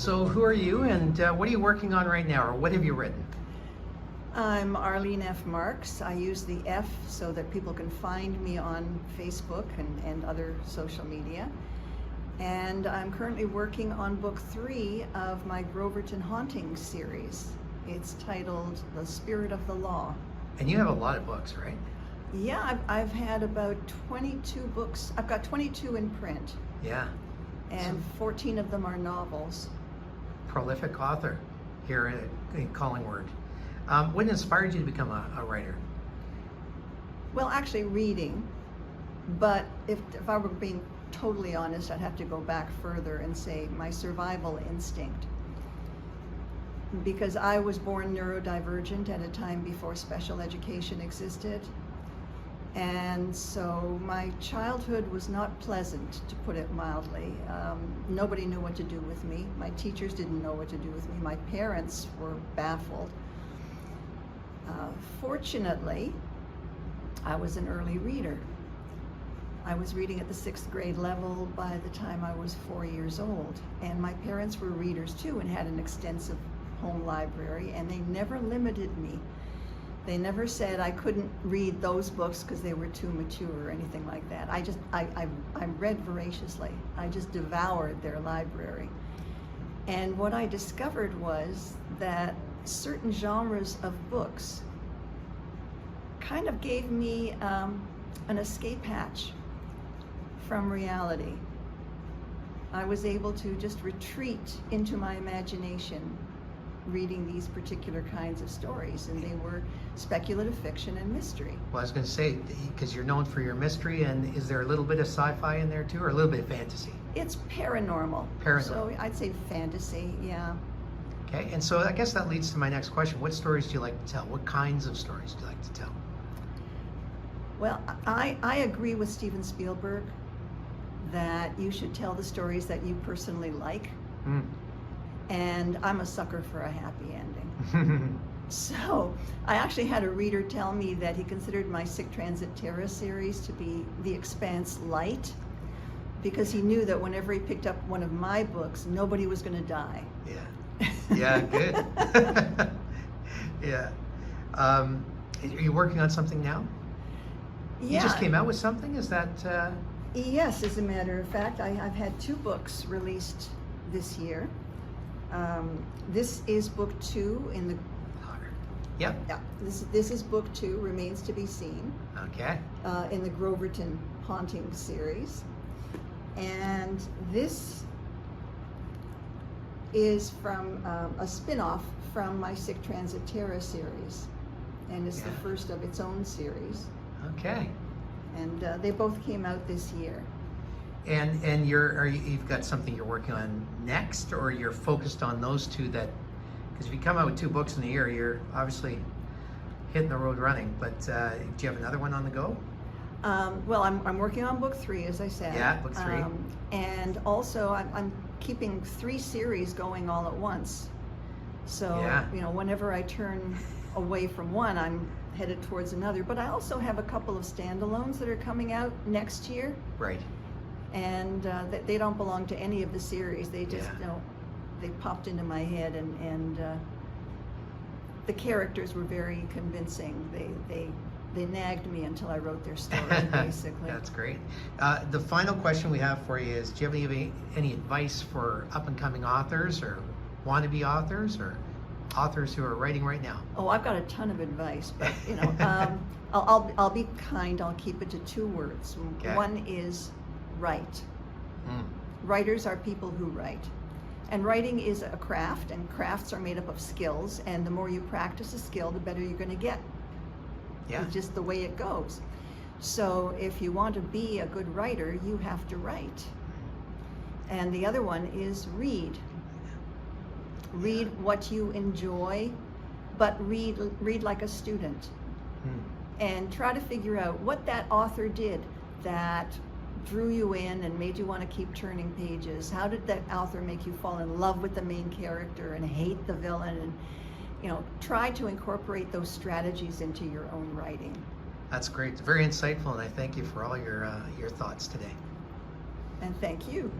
So who are you, and what are you working on right now, or what have you written? I'm Arlene F. Marks. I use the F so that people can find me on Facebook and other social media. And I'm currently working on book 3 of my Groverton Haunting series. It's titled The Spirit of the Law. And you have a lot of books, right? Yeah, I've had about 22 books. I've got 22 in print. Yeah. And 14 of them are novels. Prolific author here in Collingwood. What inspired you to become a writer? Well, actually reading, but if I were being totally honest, I'd have to go back further and say my survival instinct. Because I was born neurodivergent at a time before special education existed. And so my childhood was not pleasant, to put it mildly. Nobody knew what to do with me. My teachers didn't know what to do with me. My parents were baffled. Fortunately, I was an early reader. I was reading at the 6th grade level by the time I was 4 years old. And my parents were readers too and had an extensive home library, and they never limited me. They never said I couldn't read those books because they were too mature or anything like that. I read voraciously. I just devoured their library. And what I discovered was that certain genres of books kind of gave me an escape hatch from reality. I was able to just retreat into my imagination reading these particular kinds of stories, and they were speculative fiction and mystery. Well, I was going to say, because you're known for your mystery, and is there a little bit of sci-fi in there too, or a little bit of fantasy? It's paranormal. Paranormal. So I'd say fantasy, yeah. Okay, and so I guess that leads to my next question. What stories do you like to tell? What kinds of stories do you like to tell? Well, I agree with Steven Spielberg that you should tell the stories that you personally like. Mm. And I'm a sucker for a happy ending. So I actually had a reader tell me that he considered my Sic Transit Terra series to be The Expanse light, because he knew that whenever he picked up one of my books, nobody was going to die. Yeah. Yeah, good. Yeah. Are you working on something now? Yeah. You just came out with something? Is that... Yes, as a matter of fact, I've had 2 books released this year. This is book 2 in the... Yep. Yeah, this is book 2, Remains to be Seen. Okay. In the Groverton Haunting series. And this is from a spin-off from my Sic Transit Terra series. And it's the first of its own series. Okay. And they both came out this year. And you've got something you're working on next, or you're focused on those 2 that, because if you come out with 2 books in a year, you're obviously hitting the road running, but do you have another one on the go? Well, I'm working on book 3, as I said. Yeah, book 3. And also I'm keeping 3 series going all at once. So, you know, whenever I turn away from one, I'm headed towards another. But I also have a couple of standalones that are coming out next year. Right. And they don't belong to any of the series. They just, you know, they popped into my head, and the characters were very convincing. They nagged me until I wrote their story, basically. That's great. The final question we have for you is, do you have any advice for up-and-coming authors, or wannabe authors, or authors who are writing right now? Oh, I've got a ton of advice, but you know, I'll be kind. I'll keep it to 2 words. Okay. One is write. Mm. Writers are people who write. And writing is a craft, and crafts are made up of skills, and the more you practice a skill, the better you're going to get. Yeah. It's just the way it goes. So if you want to be a good writer, you have to write. And the other one is read. Read what you enjoy, but read like a student. And try to figure out what that author did that drew you in and made you want to keep turning pages. How did that author make you fall in love with the main character and hate the villain? And, you know, try to incorporate those strategies into your own writing. That's great. It's very insightful, and I thank you for all your thoughts today. And thank you.